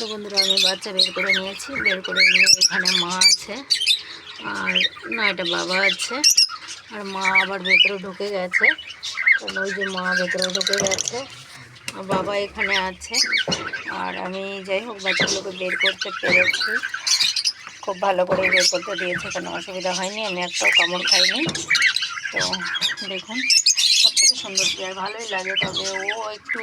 তো বন্ধুরা আমি বাচ্চা বের করে নিয়েছি, বের করে নিয়ে এখানে মা আছে আর নয়টা বাবা আছে আর মা আবার ভেতরে ঢুকে গেছে। কারণ ওই যে মা ভেতরে ঢুকে গেছে আর বাবা এখানে আছে। আর আমি যাই হোক বাচ্চাগুলোকে বের করতে পেরেছি, খুব ভালো করে বের করতে দিয়েছে, কোনো অসুবিধা হয়নি, আমি একটাও কামড় খাইনি। তো দেখুন সবথেকে সুন্দর আর ভালোই লাগে। তবে ও একটু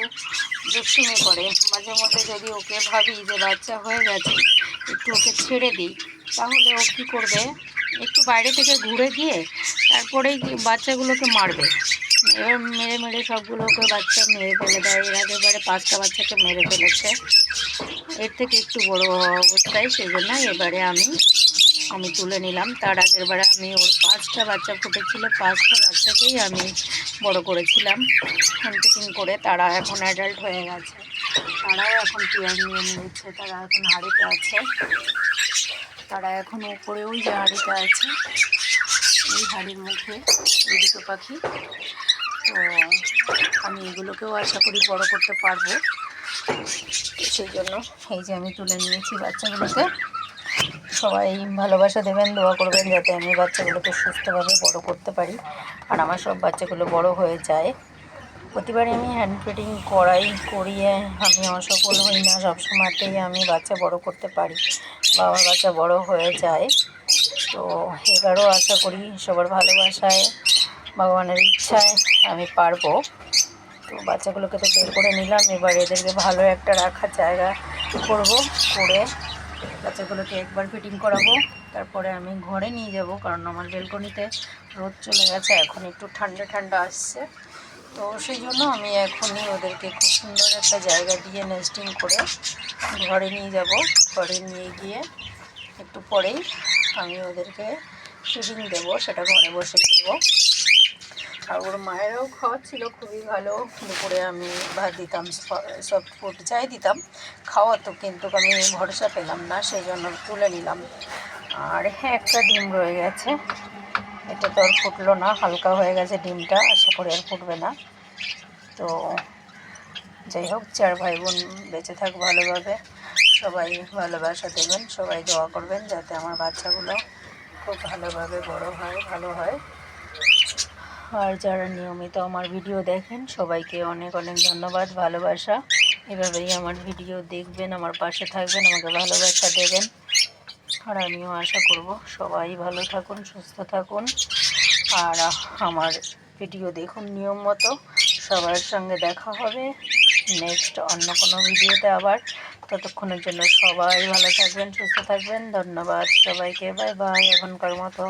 দুষ্টুমি করে মাঝে মধ্যে, যদি ওকে ভাবি যে বাচ্চা হয়ে গেছে একটু ওকে ছেড়ে দিই, তাহলে ও কী করবে, একটু বাইরে থেকে ঘুরে গিয়ে তারপরেই বাচ্চাগুলোকে মারবে। এবার মেরে মেরে সবগুলোকে বাচ্চা মেরে ফেলে দেয়। এর আগেবারে 5টা বাচ্চাকে মেরে ফেলেছে, এর থেকে একটু বড় অবস্থায়, সেই জন্য এবারে আমি তুলে নিলাম। তার আগের বারে আমি ওর 5টা বাচ্চা ফুটেছিল, 5টা বাচ্চাকেই আমি বড় করেছিলাম হ্যান্ডপিটিং করে। তারা এখন অ্যাডাল্ট হয়ে গেছে, তারাও এখন পেয়ার নিয়ে নিয়েছে, তারা এখন হাঁড়িতে আছে, তারা এখন উপরে ওই যে হাঁড়িতে আছে, এই হাঁড়ির মুখে এই দুটো পাখি। তো আমি এগুলোকেও আশা করি বড় করতে পারবো, সেই জন্য এই যে আমি তুলে নিয়েছি বাচ্চাগুলোকে। সবাই ভালোবাসা দেবেন, দোয়া করবেন যাতে আমি বাচ্চাগুলোকে সুস্থভাবে বড় করতে পারি আর আমার সব বাচ্চাগুলো বড় হয়ে যায়। প্রতিবারই আমি হ্যান্ড ফিডিং করিয়ে আমি অসফল হই না, সবসময়তেই আমি বাচ্চা বড় করতে পারি বা আমার বাচ্চা বড় হয়ে যায়। তো এবারও আশা করি সবার ভালোবাসায়, ভগবানের ইচ্ছায় আমি পারবো। তো বাচ্চাগুলোকে তো বের করে নিলাম, এবার এদেরকে ভালো একটা রাখার জায়গা করব, করে বাচ্চাগুলোকে একবার ফিটিং করাবো, তারপরে আমি ঘরে নিয়ে যাব। কারণ আমার বেলকনিতে রোদ চলে গেছে, এখন একটু ঠান্ডা ঠান্ডা আসছে। তো সেই জন্য আমি এখনই ওদেরকে খুব সুন্দর একটা জায়গা দিয়ে নেস্টিং করে ঘরে নিয়ে যাব। ঘরে নিয়ে গিয়ে একটু পরেই আমি ওদেরকে ফিডিং দেবো, সেটা ঘরে বসেই দেবো। আর ওর মায়েরাও খাওয়াচ্ছিল খুবই ভালো। দুপুরে আমি ভাত দিতাম, সফট ফুড যাই দিতাম খাওয়াতো, কিন্তু আমি ভরসা পেলাম না, সেই জন্য তুলে নিলাম। আর হ্যাঁ, একটা ডিম রয়ে গেছে, এটা তো আর ফুটলো না, হালকা হয়ে গেছে ডিমটা, আশা করি আর ফুটবে না। তো যাই হোক, 4 ভাই বোন বেঁচে থাক ভালোভাবে, সবাই ভালোবাসা দেবেন, সবাই দোয়া করবেন যাতে আমার বাচ্চাগুলো খুব ভালোভাবে বড় হয়, ভালো হয়। আর যারা নিয়মিত আমার ভিডিও দেখেন সবাইকে অনেক অনেক ধন্যবাদ, ভালোবাসা। এভাবেই আমার ভিডিও দেখবেন, আমার পাশে থাকবেন, আমাকে ভালোবাসা দেবেন। আর আমিও আশা করব সবাই ভালো থাকুন, সুস্থ থাকুন আর আমার ভিডিও দেখুন নিয়ম মতো। সবার সঙ্গে দেখা হবে নেক্সট অন্য কোনো ভিডিওতে আবার। ততক্ষণের জন্য সবাই ভালো থাকবেন, সুস্থ থাকবেন। ধন্যবাদ সবাইকে, বাই বাই এখনকার মতো।